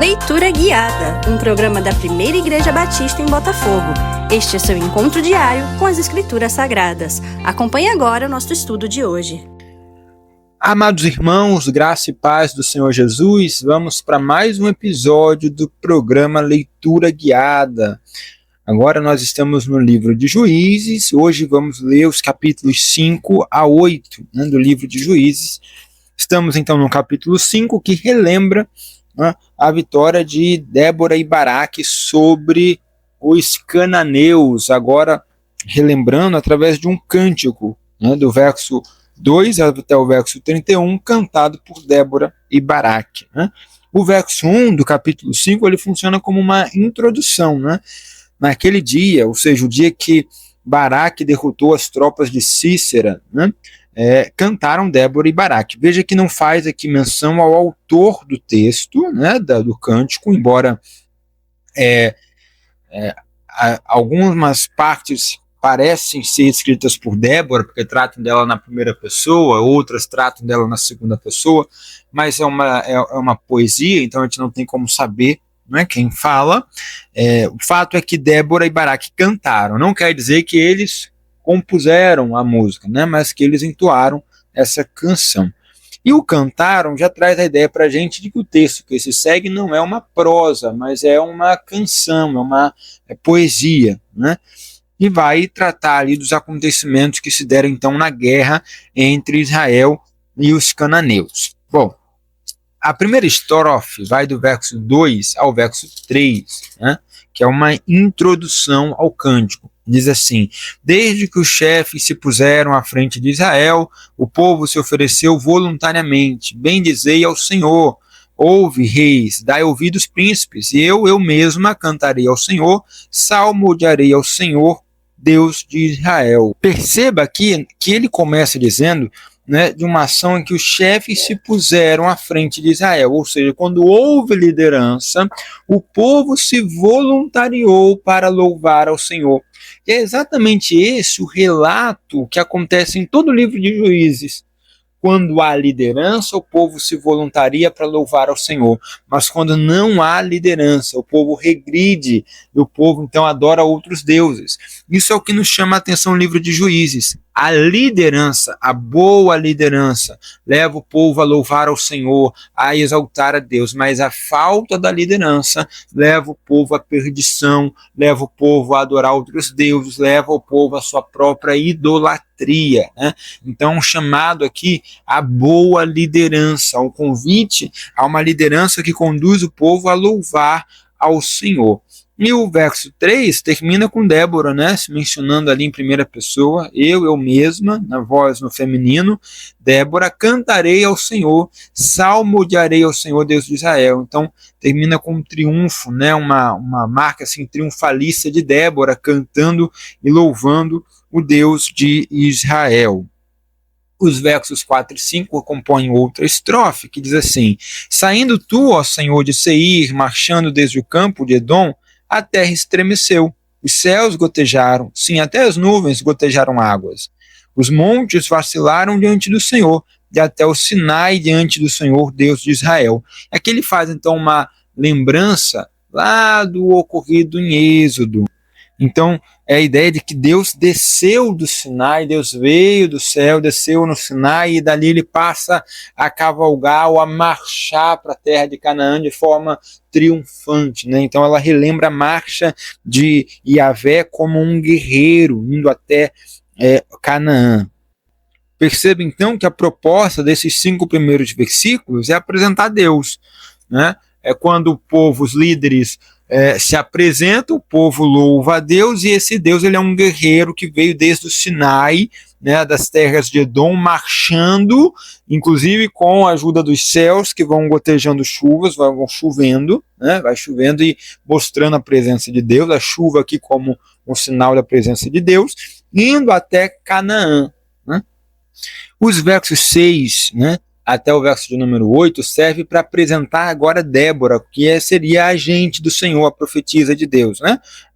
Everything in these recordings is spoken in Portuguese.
Leitura Guiada, um programa da Primeira Igreja Batista em Botafogo. Este é seu encontro diário com as Escrituras Sagradas. Acompanhe agora o nosso estudo de hoje. Amados irmãos, graça e paz do Senhor Jesus, vamos para mais um episódio do programa Leitura Guiada. Agora nós estamos no livro de Juízes, hoje vamos ler os capítulos 5 a 8 do livro de Juízes. Estamos então no capítulo 5, que relembra a vitória de Débora e Baraque sobre os cananeus, agora relembrando através de um cântico, do verso 2 até o verso 31, cantado por Débora e Baraque. O verso 1 do capítulo 5 ele funciona como uma introdução. Naquele dia, ou seja, o dia que Baraque derrotou as tropas de Sísera, cantaram Débora e Baraque. Veja que não faz aqui menção ao autor do texto, do cântico, embora algumas partes parecem ser escritas por Débora, porque tratam dela na primeira pessoa, outras tratam dela na segunda pessoa, mas é uma poesia, então a gente não tem como saber quem fala. O fato é que Débora e Baraque cantaram, não quer dizer que eles compuseram a música, mas que eles entoaram essa canção. E o cantaram já traz a ideia para a gente de que o texto que se segue não é uma prosa, mas é uma canção, é uma poesia, e vai tratar ali dos acontecimentos que se deram então na guerra entre Israel e os cananeus. Bom, a primeira estrofe vai do verso 2 ao verso 3, que é uma introdução ao cântico. Diz assim: desde que os chefes se puseram à frente de Israel, o povo se ofereceu voluntariamente. Bendizei ao Senhor. Ouve, reis, dai ouvidos, príncipes, e eu mesma cantarei ao Senhor, salmodiarei ao Senhor, Deus de Israel. Perceba aqui que ele começa dizendo de uma ação em que os chefes se puseram à frente de Israel, ou seja, quando houve liderança, o povo se voluntariou para louvar ao Senhor. E é exatamente esse o relato que acontece em todo o livro de Juízes. Quando há liderança, o povo se voluntaria para louvar ao Senhor. Mas quando não há liderança, o povo regride e o povo então adora outros deuses. Isso é o que nos chama a atenção no livro de Juízes. A liderança, a boa liderança, leva o povo a louvar ao Senhor, a exaltar a Deus. Mas a falta da liderança leva o povo à perdição, leva o povo a adorar outros deuses, leva o povo à sua própria idolatria. Então, um chamado aqui à boa liderança, um convite a uma liderança que conduz o povo a louvar ao Senhor. E o verso 3 termina com Débora, se mencionando ali em primeira pessoa, eu mesma, na voz no feminino, Débora, cantarei ao Senhor, salmodiarei ao Senhor, Deus de Israel. Então, termina com um triunfo, uma marca assim, triunfalista de Débora, cantando e louvando o Deus de Israel. Os versos 4 e 5 compõem outra estrofe, que diz assim: saindo tu, ó Senhor, de Seir, marchando desde o campo de Edom, a terra estremeceu, os céus gotejaram, sim, até as nuvens gotejaram águas. Os montes vacilaram diante do Senhor, e até o Sinai diante do Senhor, Deus de Israel. Aqui ele faz então uma lembrança lá do ocorrido em Êxodo. Então, é a ideia de que Deus desceu do Sinai, Deus veio do céu, desceu no Sinai, e dali ele passa a cavalgar ou a marchar para a terra de Canaã de forma triunfante. Então, ela relembra a marcha de Yahvé como um guerreiro indo até Canaã. Perceba, então, que a proposta desses 5 primeiros versículos é apresentar Deus. É quando o povo, os líderes, se apresenta, o povo louva a Deus, e esse Deus ele é um guerreiro que veio desde o Sinai, das terras de Edom, marchando, inclusive com a ajuda dos céus que vão gotejando chuvas, vão chovendo, vai chovendo e mostrando a presença de Deus, a chuva aqui como um sinal da presença de Deus, indo até Canaã. Os versos 6, até o verso de número 8, serve para apresentar agora Débora, que seria a agente do Senhor, a profetisa de Deus,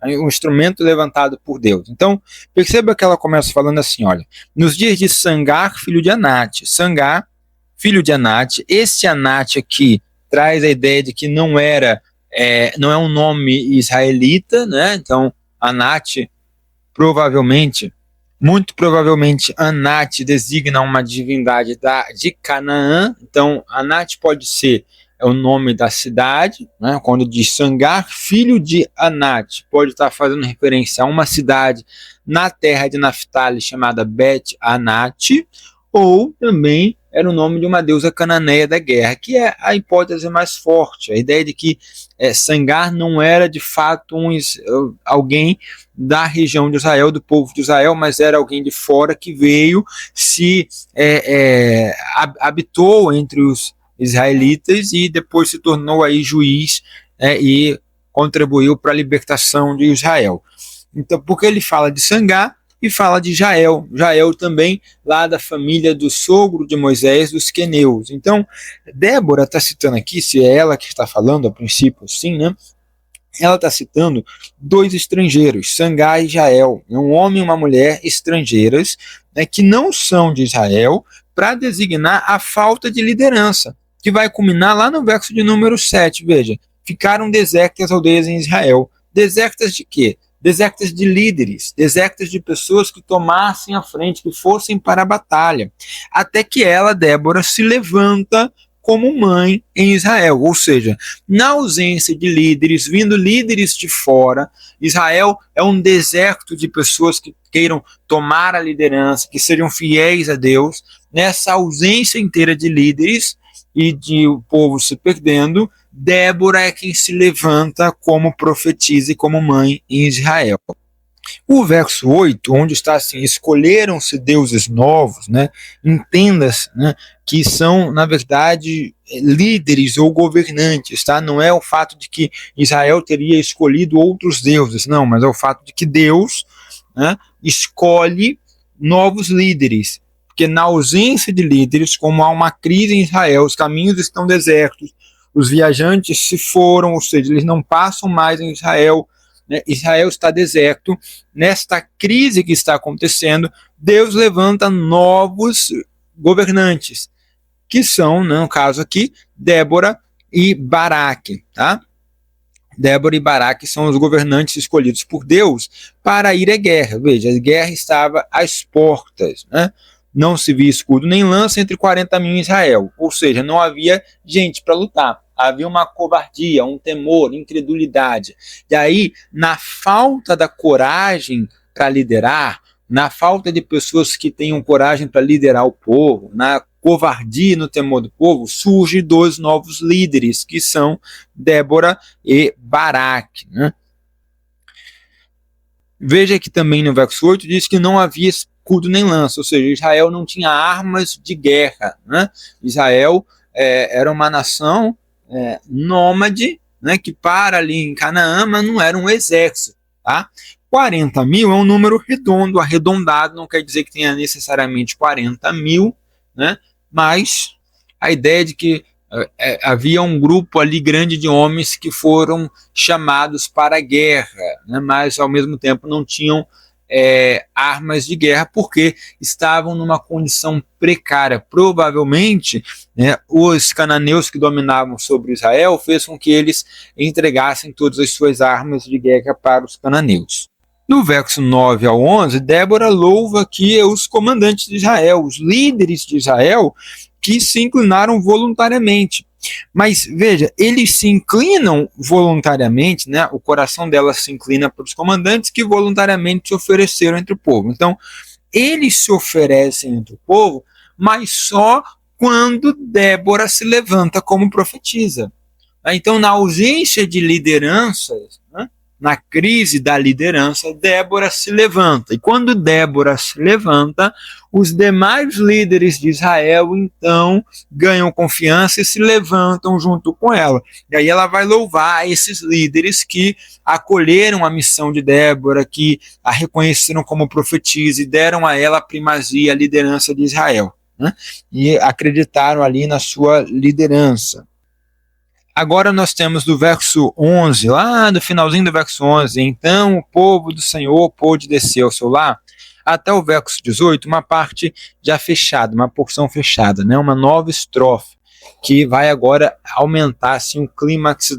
um instrumento levantado por Deus. Então, perceba que ela começa falando assim, olha, nos dias de Sangar, filho de Anate. Sangar, filho de Anate, esse Anate aqui traz a ideia de que não é um nome israelita, né? Então, Anat, muito provavelmente, Anat designa uma divindade de Canaã. Então, Anat pode ser o nome da cidade, né? Quando diz Sangar, filho de Anat, pode estar fazendo referência a uma cidade na terra de Naftali chamada Bet Anat, ou também era o nome de uma deusa cananeia da guerra, que é a hipótese mais forte, a ideia de que Sangar não era de fato alguém da região de Israel, do povo de Israel, mas era alguém de fora que veio, habitou entre os israelitas e depois se tornou aí juiz e contribuiu para a libertação de Israel. Então, porque ele fala de Sangar e fala de Jael. Jael também lá da família do sogro de Moisés, dos queneus. Então, Débora está citando aqui, se é ela que está falando, a princípio sim, né? Ela está citando dois estrangeiros, Sangar e Jael, um homem e uma mulher estrangeiras, né, que não são de Israel, para designar a falta de liderança, que vai culminar lá no verso de número 7, veja, ficaram desertas as aldeias em Israel. Desertas de quê? Desertas de líderes, desertas de pessoas que tomassem a frente, que fossem para a batalha, até que ela, Débora, se levanta como mãe em Israel, ou seja, na ausência de líderes, vindo líderes de fora, Israel é um deserto de pessoas que queiram tomar a liderança, que sejam fiéis a Deus. Nessa ausência inteira de líderes e de o povo se perdendo, Débora é quem se levanta como profetisa e como mãe em Israel. O verso 8, onde está assim, escolheram-se deuses novos, né? Entenda-se, né, que são, na verdade, líderes ou governantes, tá? Não é o fato de que Israel teria escolhido outros deuses, não, mas é o fato de que Deus, né, escolhe novos líderes, porque na ausência de líderes, como há uma crise em Israel, os caminhos estão desertos, os viajantes se foram, ou seja, eles não passam mais em Israel, né? Israel está deserto. Nesta crise que está acontecendo, Deus levanta novos governantes, que são, no caso aqui, Débora e Baraque, tá? Débora e Baraque são os governantes escolhidos por Deus para ir à guerra. Veja, a guerra estava às portas, né? Não se via escudo nem lança entre 40 mil em Israel, ou seja, não havia gente para lutar. Havia uma covardia, um temor, incredulidade. E aí, na falta da coragem para liderar, na falta de pessoas que tenham coragem para liderar o povo, na covardia e no temor do povo, surgem dois novos líderes, que são Débora e Baraque, né? Veja que também no verso 8 diz que não havia escudo nem lança, ou seja, Israel não tinha armas de guerra, né? Israel era uma nação nômade, né, que para ali em Canaã, mas não era um exército, tá? 40 mil é um número redondo, arredondado, não quer dizer que tenha necessariamente 40 mil, né? Mas a ideia de que havia um grupo ali grande de homens que foram chamados para a guerra, né? Mas ao mesmo tempo não tinham armas de guerra, porque estavam numa condição precária. Provavelmente, né, os cananeus que dominavam sobre Israel fez com que eles entregassem todas as suas armas de guerra para os cananeus. No verso 9 ao 11, Débora louva aqui os comandantes de Israel, os líderes de Israel, que se inclinaram voluntariamente. Mas veja, eles se inclinam voluntariamente, né? O coração delas se inclina para os comandantes que voluntariamente se ofereceram entre o povo. Então, eles se oferecem entre o povo, mas só quando Débora se levanta como profetisa. Então, na ausência de lideranças, né, na crise da liderança, Débora se levanta. E quando Débora se levanta, os demais líderes de Israel, então, ganham confiança e se levantam junto com ela. E aí ela vai louvar esses líderes que acolheram a missão de Débora, que a reconheceram como profetisa e deram a ela a primazia, a liderança de Israel, né? E acreditaram ali na sua liderança. Agora nós temos do verso 11, lá no finalzinho do verso 11, então o povo do Senhor pôde descer ao seu lar, até o verso 18, uma parte já fechada, uma porção fechada, né? Uma nova estrofe. que vai agora aumentar assim, o clímax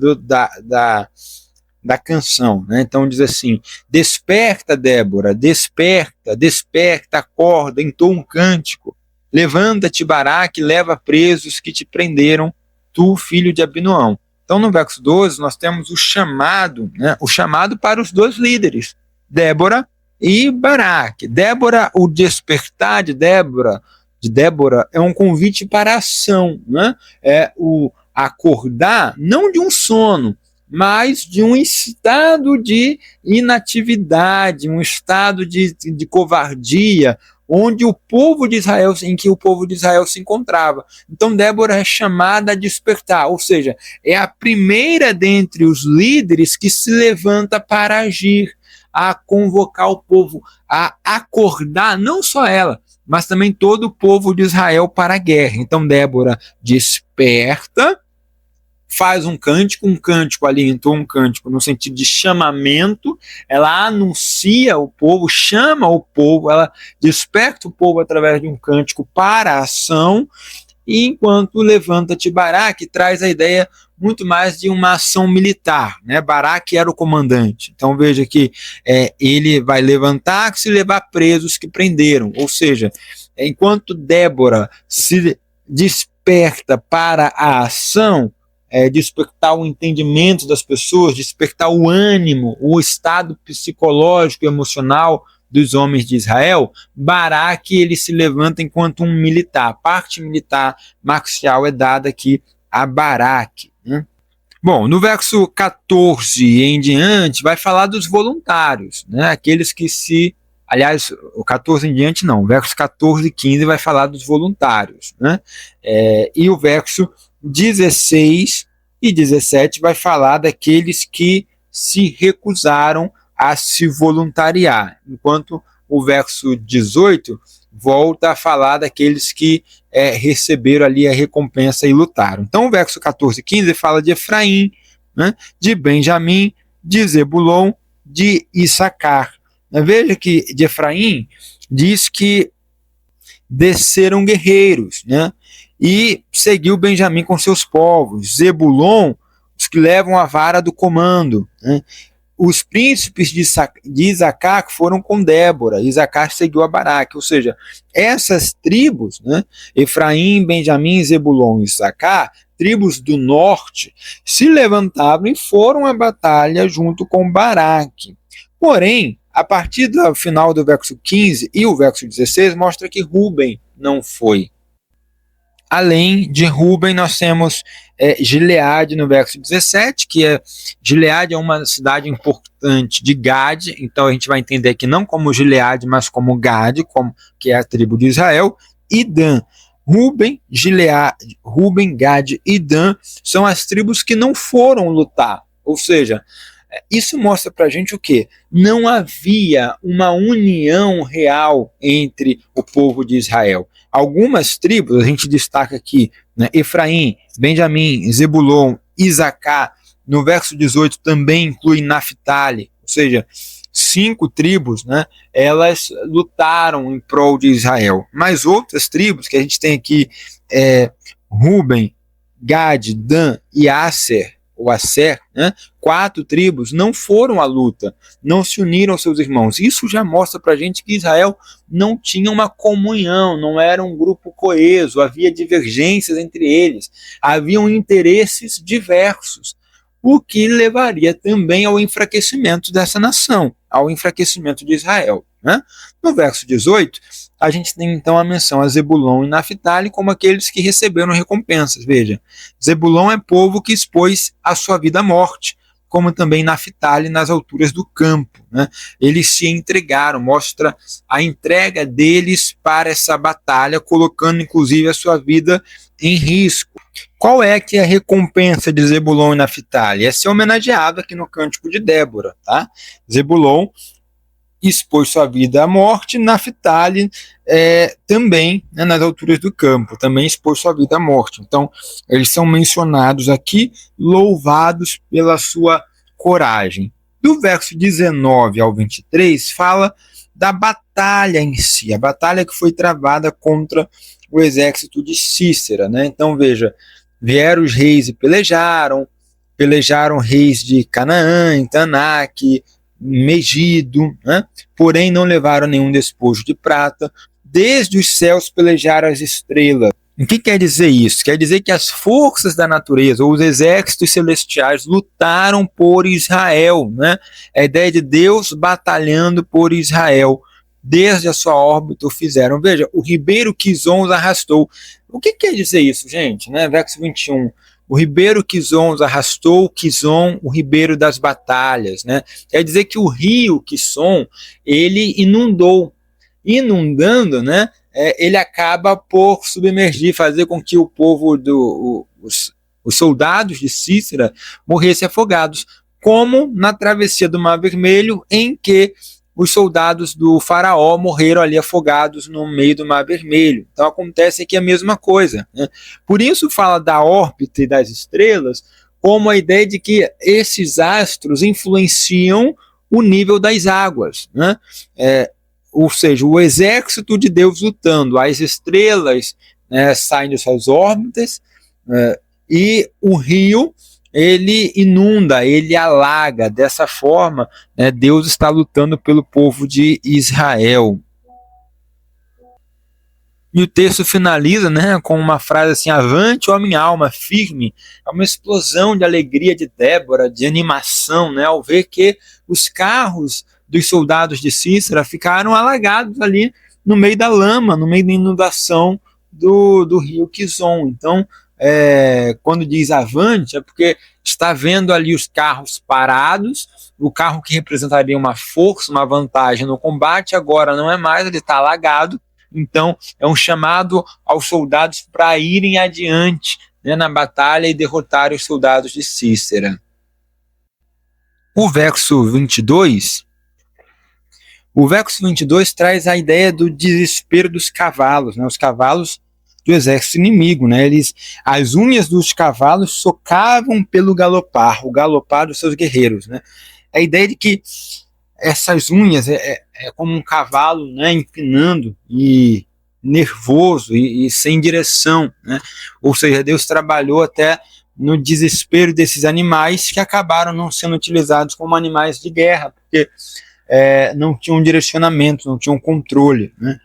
da canção, né? Então diz assim: desperta, Débora, desperta, desperta, acorda, entoa um cântico, levanta-te, Baraque, leva presos que te prenderam, tu, filho de Abinoão. Então no verso 12 nós temos o chamado, né? O chamado para os dois líderes, Débora e Baraque. Débora, o despertar de Débora é um convite para a ação, né? É o acordar, não de um sono, mas de um estado de inatividade, um estado de covardia, onde o povo de Israel, em que o povo de Israel se encontrava. Então Débora é chamada a despertar, ou seja, é a primeira dentre os líderes que se levanta para agir, a convocar o povo, a acordar, não só ela, mas também todo o povo de Israel para a guerra. Então Débora desperta, faz um cântico ali, entrou um cântico no sentido de chamamento, ela anuncia o povo, chama o povo, ela desperta o povo através de um cântico para a ação, e enquanto levanta-te, Baraque traz a ideia muito mais de uma ação militar, né? Baraque era o comandante, então veja que ele vai levantar-se e levar presos que prenderam, ou seja, enquanto Débora se desperta para a ação, despertar o entendimento das pessoas, despertar o ânimo, o estado psicológico e emocional dos homens de Israel, Baraque ele se levanta enquanto um militar. A parte militar marcial é dada aqui a Baraque, né? Bom, no verso 14 em diante vai falar dos voluntários, né? Aqueles que se... Aliás, o 14 em diante não, o verso 14 e 15 vai falar dos voluntários, né? E o verso 16 e 17 vai falar daqueles que se recusaram a se voluntariar, enquanto o verso 18 volta a falar daqueles que receberam ali a recompensa e lutaram. Então o verso 14 e 15 fala de Efraim, né, de Benjamim, de Zebulon, de Issacar. Veja que de Efraim diz que desceram guerreiros, né? E seguiu Benjamim com seus povos, Zebulon, os que levam a vara do comando, né? Os príncipes de Isacar foram com Débora, Isacar seguiu a Baraque, ou seja, essas tribos, né, Efraim, Benjamim, Zebulon e Isacar, tribos do norte, se levantaram e foram à batalha junto com Baraque. Porém, a partir do final do verso 15 e o verso 16 mostra que Ruben não foi. Além de Ruben, nós temos Gileade no verso 17, que Gileade é uma cidade importante de Gade, então a gente vai entender aqui não como Gileade, mas como Gade, que é a tribo de Israel, e Dan. Ruben, Gileade, Ruben, Gade e Dan são as tribos que não foram lutar, ou seja, isso mostra para a gente o quê? Não havia uma união real entre o povo de Israel. Algumas tribos, a gente destaca aqui, né, Efraim, Benjamim, Zebulon, Isacar, no verso 18 também inclui Naftali, ou seja, 5 tribos, né, elas lutaram em prol de Israel. Mas outras tribos, que a gente tem aqui, Ruben, Gad, Dan e Aser, ou Aser, né, 4 tribos não foram à luta, não se uniram aos seus irmãos. Isso já mostra para a gente que Israel não tinha uma comunhão, não era um grupo coeso, havia divergências entre eles, haviam interesses diversos, o que levaria também ao enfraquecimento dessa nação, ao enfraquecimento de Israel, né? No verso 18, a gente tem então a menção a Zebulon e Naftali como aqueles que receberam recompensas. Veja, Zebulon é povo que expôs a sua vida à morte, como também Naftali nas alturas do campo, né? Eles se entregaram, mostra a entrega deles para essa batalha, colocando inclusive a sua vida em risco. Qual é que é a recompensa de Zebulon e Naftali? É ser homenageado aqui no Cântico de Débora, tá? Zebulon expôs sua vida à morte, Naftali também, né, nas alturas do campo, também expôs sua vida à morte. Então, eles são mencionados aqui, louvados pela sua coragem. Do verso 19 ao 23, fala da batalha em si, a batalha que foi travada contra o exército de Cícera, né? Então veja, vieram os reis e pelejaram reis de Canaã, Tanak, Megido, né? Porém não levaram nenhum despojo de prata. Desde os céus pelejaram as estrelas. O que quer dizer isso? Quer dizer que as forças da natureza, ou os exércitos celestiais, lutaram por Israel, né? A ideia de Deus batalhando por Israel. Desde a sua órbita o fizeram. Veja, o ribeiro Quizon os arrastou. O que quer dizer isso, gente? Né? Verso 21. O ribeiro Quizon os arrastou, Quizon, o ribeiro das batalhas. Né? Quer dizer que o rio Quizon, ele inundou. Inundando, né? Ele acaba por submergir, fazer com que o povo, os soldados de Cícera morressem afogados, como na travessia do Mar Vermelho, em que os soldados do faraó morreram ali afogados no meio do Mar Vermelho. Então acontece aqui a mesma coisa, né? Por isso fala da órbita e das estrelas como a ideia de que esses astros influenciam o nível das águas, né? Ou seja, o exército de Deus lutando, as estrelas, né, saem de suas órbitas, e o rio, ele inunda, ele alaga. Dessa forma, né, Deus está lutando pelo povo de Israel. E o texto finaliza, né, com uma frase assim: avante, ó minha alma, firme. É uma explosão de alegria de Débora, de animação, né, ao ver que os carros dos soldados de Cícera ficaram alagados ali no meio da lama, no meio da inundação do rio Quizon. Então, quando diz avante, é porque está vendo ali os carros parados, o carro que representaria uma força, uma vantagem no combate, agora não é mais, ele está alagado. Então, é um chamado aos soldados para irem adiante, né, na batalha e derrotar os soldados de Cícera. O verso 22 traz a ideia do desespero dos cavalos, né? Os cavalos do exército inimigo, né? As unhas dos cavalos socavam pelo galopar, o galopar dos seus guerreiros, né? A ideia de que essas unhas é como um cavalo, né, empinando e nervoso e sem direção, né? Ou seja, Deus trabalhou até no desespero desses animais que acabaram não sendo utilizados como animais de guerra, porque não tinham direcionamento, não tinham controle, né?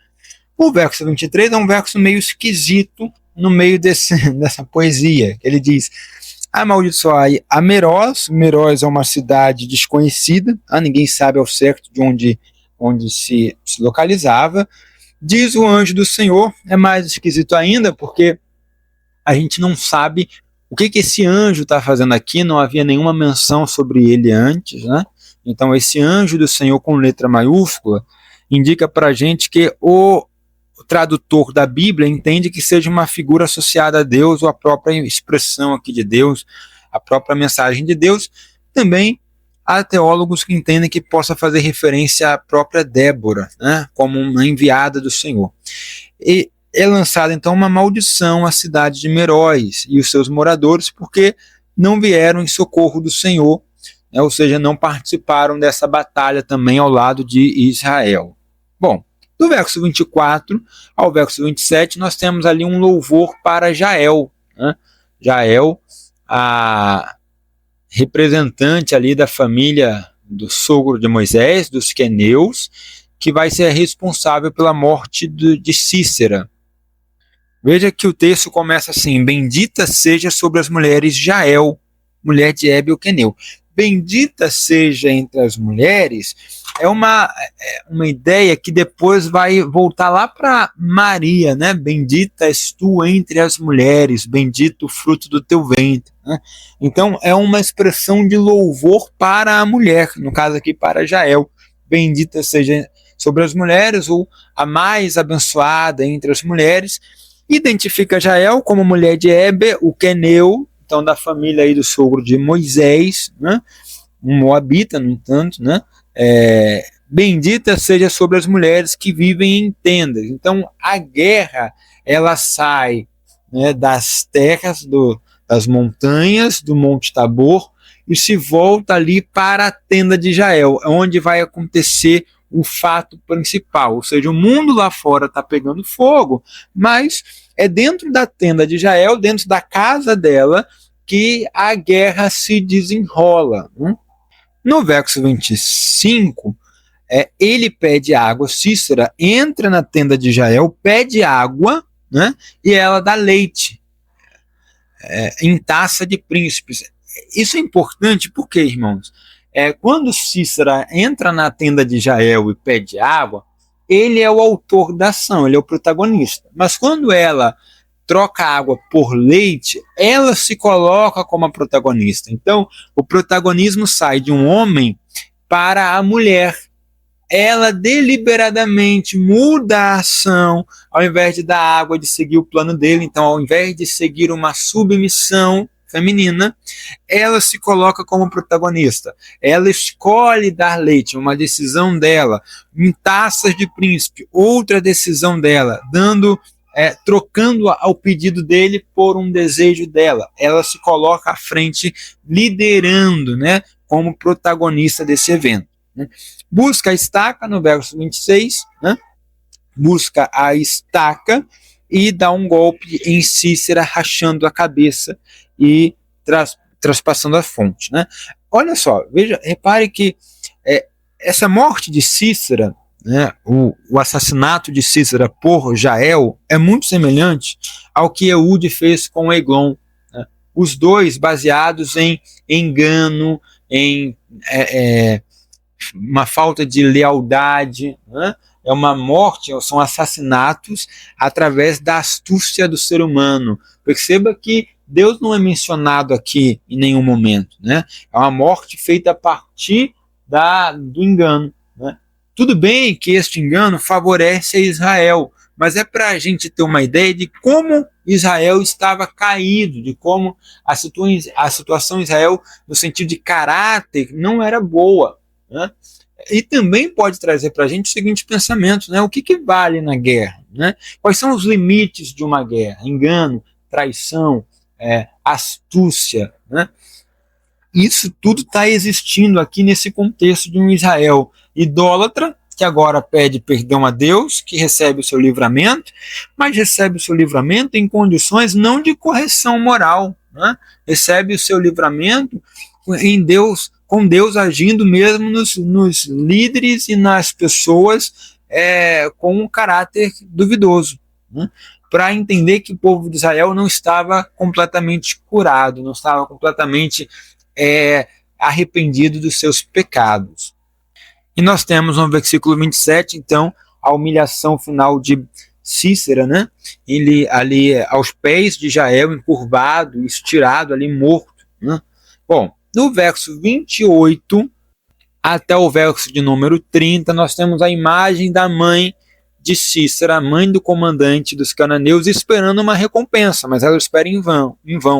O verso 23 é um verso meio esquisito no meio dessa poesia. Ele diz: amaldiçoai a Meroz. Meroz é uma cidade desconhecida, ninguém sabe ao certo de onde se localizava. Diz o anjo do Senhor. É mais esquisito ainda, porque a gente não sabe o que esse anjo está fazendo aqui, não havia nenhuma menção sobre ele antes, né? Então esse anjo do Senhor com letra maiúscula indica para a gente que o tradutor da Bíblia entende que seja uma figura associada a Deus, ou a própria expressão aqui de Deus, a própria mensagem de Deus. Também há teólogos que entendem que possa fazer referência à própria Débora, né, como uma enviada do Senhor. E é lançada então uma maldição à cidade de Meroz e os seus moradores, porque não vieram em socorro do Senhor, né, ou seja, não participaram dessa batalha também ao lado de Israel. Bom, do verso 24 ao verso 27, nós temos ali um louvor para Jael, né? Jael, a representante ali da família do sogro de Moisés, dos queneus, que vai ser responsável pela morte de Cícera. Veja que o texto começa assim: bendita seja sobre as mulheres Jael, mulher de Ébel queneu. Bendita seja entre as mulheres é uma ideia que depois vai voltar lá para Maria, né? Bendita és tu entre as mulheres, bendito o fruto do teu ventre, né? Então é uma expressão de louvor para a mulher, no caso aqui para Jael. Bendita seja sobre as mulheres, ou a mais abençoada entre as mulheres. Identifica Jael como mulher de Éber, o queneu, então da família aí do sogro de Moisés, né? Um moabita, no entanto, né? Bendita seja sobre as mulheres que vivem em tendas. Então a guerra, ela sai, né, das terras, das montanhas do Monte Tabor, e se volta ali para a tenda de Jael, onde vai acontecer o fato principal, ou seja, o mundo lá fora está pegando fogo, mas é dentro da tenda de Jael, dentro da casa dela, que a guerra se desenrola. No verso 25, ele pede água, Sísera entra na tenda de Jael, pede água, né, e ela dá leite em taça de príncipes. Isso é importante porque, irmãos, quando Sísera entra na tenda de Jael e pede água, ele é o autor da ação, ele é o protagonista. Mas quando ela troca água por leite, ela se coloca como a protagonista. Então, o protagonismo sai de um homem para a mulher. Ela deliberadamente muda a ação, ao invés de dar água, de seguir o plano dele. Então, ao invés de seguir uma submissão feminina, ela se coloca como protagonista. Ela escolhe dar leite, uma decisão dela. Em taças de príncipe, outra decisão dela, trocando ao pedido dele por um desejo dela. Ela se coloca à frente, liderando, né, como protagonista desse evento. Busca a estaca no verso 26, né? Busca a estaca e dá um golpe em Sísera, rachando a cabeça e traspassando a fonte, né? Olha só, repare que essa morte de Sísera, né, o assassinato de Sísera por Jael é muito semelhante ao que Eude fez com Eglon, né? Os dois baseados em engano, em uma falta de lealdade, né? É uma morte, são assassinatos através da astúcia do ser humano. Perceba que Deus não é mencionado aqui em nenhum momento, né? É uma morte feita a partir do engano, né? Tudo bem que este engano favorece a Israel, mas é para a gente ter uma ideia de como Israel estava caído, de como a situação em Israel, no sentido de caráter, não era boa, né? E também pode trazer para a gente o seguinte pensamento, né? O que vale na guerra, né? Quais são os limites de uma guerra? Engano, traição, astúcia, né? Isso tudo está existindo aqui nesse contexto de um Israel idólatra, que agora pede perdão a Deus, que recebe o seu livramento, mas recebe o seu livramento em condições não de correção moral, né? Recebe o seu livramento em Deus, com Deus agindo mesmo nos líderes e nas pessoas com um caráter duvidoso, né? Para entender que o povo de Israel não estava completamente curado, não estava completamente arrependido dos seus pecados. E nós temos no versículo 27, então, a humilhação final de Sísera, né? Ele ali aos pés de Jael, encurvado, estirado ali, morto, né? Bom, no verso 28 até o verso de número 30, nós temos a imagem da mãe de Sísera, mãe do comandante dos cananeus, esperando uma recompensa, mas ela espera em vão,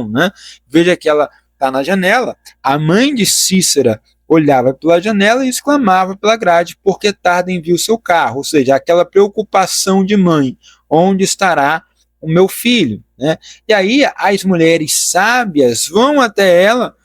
né? Veja que ela está na janela, a mãe de Sísera olhava pela janela e exclamava pela grade, porque tarda em vir o seu carro, ou seja, aquela preocupação de mãe, onde estará o meu filho, né? E aí as mulheres sábias vão até ela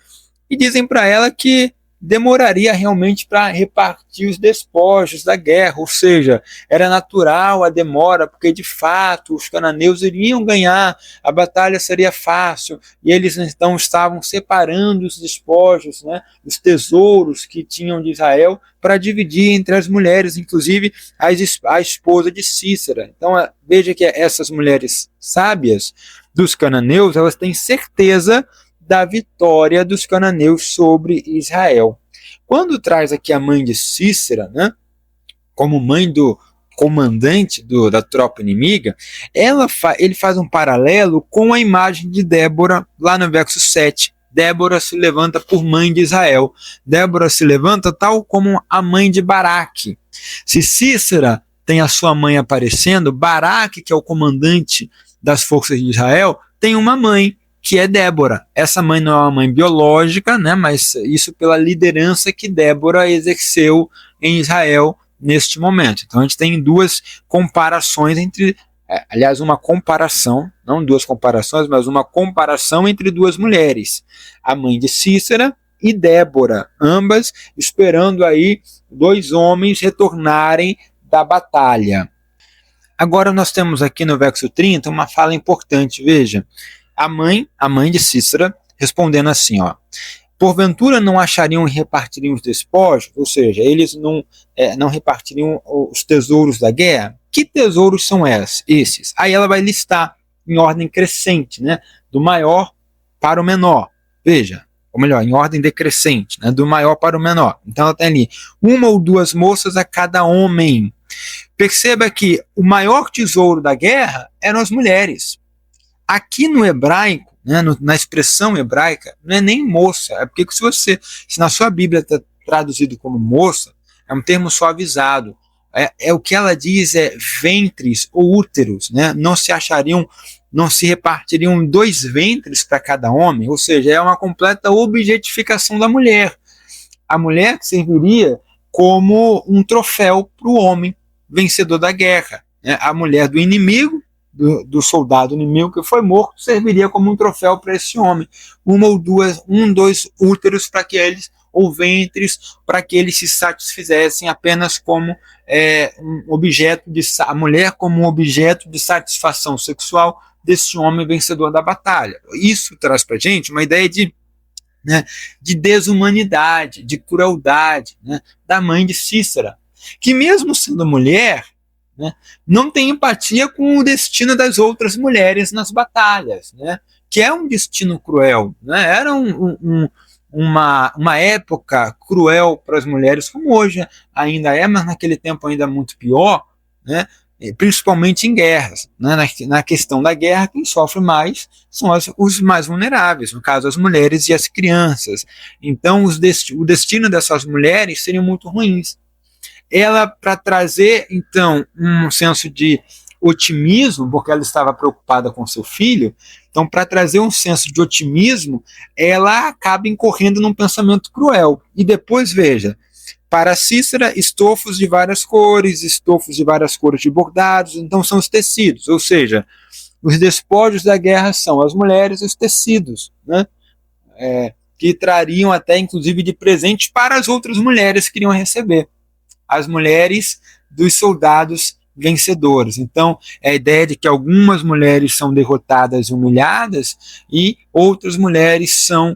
e dizem para ela que demoraria realmente para repartir os despojos da guerra, ou seja, era natural a demora, porque de fato os cananeus iriam ganhar, a batalha seria fácil, e eles então estavam separando os despojos, né, os tesouros que tinham de Israel, para dividir entre as mulheres, inclusive a esposa de Sísera. Então veja que essas mulheres sábias dos cananeus, elas têm certeza da vitória dos cananeus sobre Israel. Quando traz aqui a mãe de Sísera, né, como mãe do comandante da tropa inimiga, ele faz um paralelo com a imagem de Débora, lá no verso 7. Débora se levanta por mãe de Israel. Débora se levanta tal como a mãe de Baraque. Se Sísera tem a sua mãe aparecendo, Baraque, que é o comandante das forças de Israel, tem uma mãe, que é Débora. Essa mãe não é uma mãe biológica, né, mas isso pela liderança que Débora exerceu em Israel neste momento. Então a gente tem duas comparações aliás, uma comparação, não duas comparações, mas uma comparação entre duas mulheres, a mãe de Sísera e Débora, ambas esperando aí 2 homens retornarem da batalha. Agora nós temos aqui no verso 30 uma fala importante, veja, a mãe de Cícera, respondendo assim, ó, porventura não achariam e repartiriam os despojos, ou seja, eles não repartiriam os tesouros da guerra? Que tesouros são esses? Aí ela vai listar em ordem crescente, né, do maior para o menor, veja, ou melhor, em ordem decrescente, né, do maior para o menor. Então ela tem ali 1 ou 2 moças a cada homem. Perceba que o maior tesouro da guerra eram as mulheres. Aqui no hebraico, né, na expressão hebraica, não é nem moça, é porque se na sua Bíblia está traduzido como moça, é um termo suavizado. O que ela diz é ventres ou úteros, né? Não se repartiriam 2 ventres para cada homem, ou seja, é uma completa objetificação da mulher. A mulher serviria como um troféu para o homem vencedor da guerra, né? A mulher do inimigo, do soldado inimigo que foi morto, serviria como um troféu para esse homem. 2 úteros para que eles, ou ventres, para que eles se satisfizessem apenas como um objeto a mulher como um objeto de satisfação sexual desse homem vencedor da batalha. Isso traz para a gente uma ideia de desumanidade, de crueldade, né, da mãe de Cícera, que mesmo sendo mulher, né, não tem empatia com o destino das outras mulheres nas batalhas, né, que é um destino cruel, né, era uma época cruel para as mulheres, como hoje ainda é, mas naquele tempo ainda muito pior, né, principalmente em guerras. Né, na questão da guerra, quem sofre mais são os mais vulneráveis, no caso as mulheres e as crianças. Então o destino dessas mulheres seria muito ruins. Ela, para trazer, então, um senso de otimismo, porque ela estava preocupada com seu filho, então, para trazer um senso de otimismo, ela acaba incorrendo num pensamento cruel. E depois, veja, para Cícera, estofos de várias cores de bordados, então são os tecidos, ou seja, os despojos da guerra são as mulheres e os tecidos, né? Que trariam até, inclusive, de presente para as outras mulheres que iriam receber. As mulheres dos soldados vencedores. Então, é a ideia de que algumas mulheres são derrotadas e humilhadas e outras mulheres são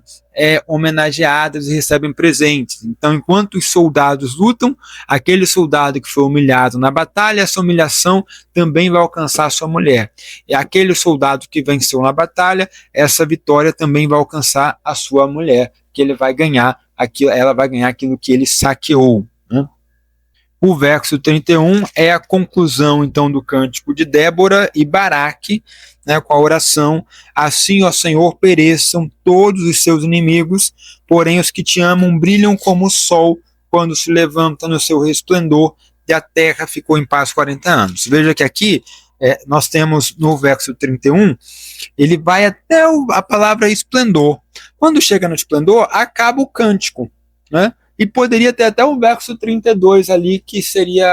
homenageadas e recebem presentes. Então, enquanto os soldados lutam, aquele soldado que foi humilhado na batalha, essa humilhação também vai alcançar a sua mulher. E aquele soldado que venceu na batalha, essa vitória também vai alcançar a sua mulher, que ela vai ganhar aquilo que ele saqueou. Né? O verso 31 é a conclusão, então, do cântico de Débora e Baraque, né, com a oração: assim, ó Senhor, pereçam todos os seus inimigos, porém os que te amam brilham como o sol quando se levanta no seu resplendor, e a terra ficou em paz 40 anos. Veja que aqui nós temos no verso 31, ele vai até a palavra esplendor. Quando chega no esplendor, acaba o cântico, né? E poderia ter até o verso 32 ali, que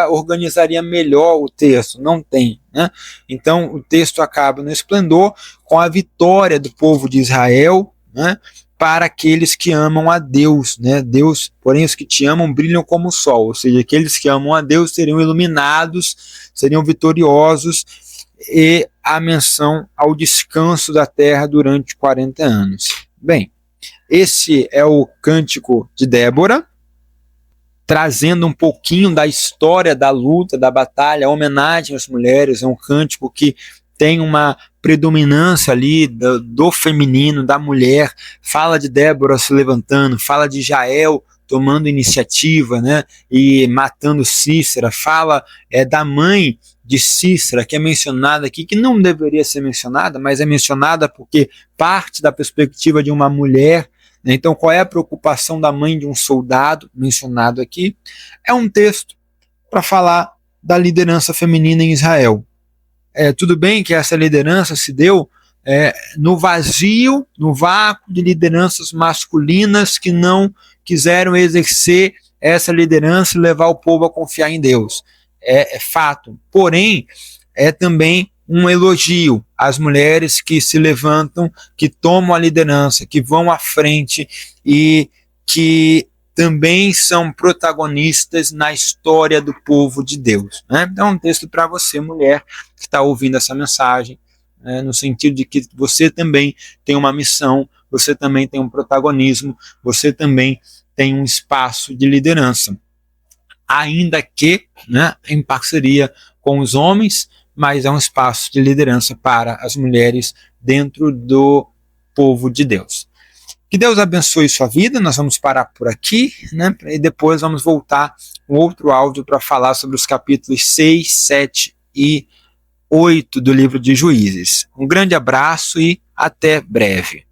organizaria melhor o texto, não tem, né? Então o texto acaba no esplendor, com a vitória do povo de Israel, né, para aqueles que amam a Deus, né? Deus, porém os que te amam brilham como o sol, ou seja, aqueles que amam a Deus seriam iluminados, seriam vitoriosos, e a menção ao descanso da terra durante 40 anos. Bem, esse é o cântico de Débora, trazendo um pouquinho da história da luta, da batalha, a homenagem às mulheres. É um cântico que tem uma predominância ali do feminino, da mulher. Fala de Débora se levantando, fala de Jael tomando iniciativa, né, e matando Cícera. Fala da mãe de Cícera, que é mencionada aqui, que não deveria ser mencionada, mas é mencionada porque parte da perspectiva de uma mulher. Então, qual é a preocupação da mãe de um soldado, mencionado aqui? É um texto para falar da liderança feminina em Israel. Tudo bem que essa liderança se deu no vazio, no vácuo de lideranças masculinas que não quiseram exercer essa liderança e levar o povo a confiar em Deus. É fato. Porém, é também um elogio às mulheres que se levantam, que tomam a liderança, que vão à frente e que também são protagonistas na história do povo de Deus. Né? Então, um texto para você, mulher, que está ouvindo essa mensagem, no sentido de que você também tem uma missão, você também tem um protagonismo, você também tem um espaço de liderança. Ainda que, né, em parceria com os homens, mas é um espaço de liderança para as mulheres dentro do povo de Deus. Que Deus abençoe sua vida, nós vamos parar por aqui, né, e depois vamos voltar com outro áudio para falar sobre os capítulos 6, 7 e 8 do livro de Juízes. Um grande abraço e até breve.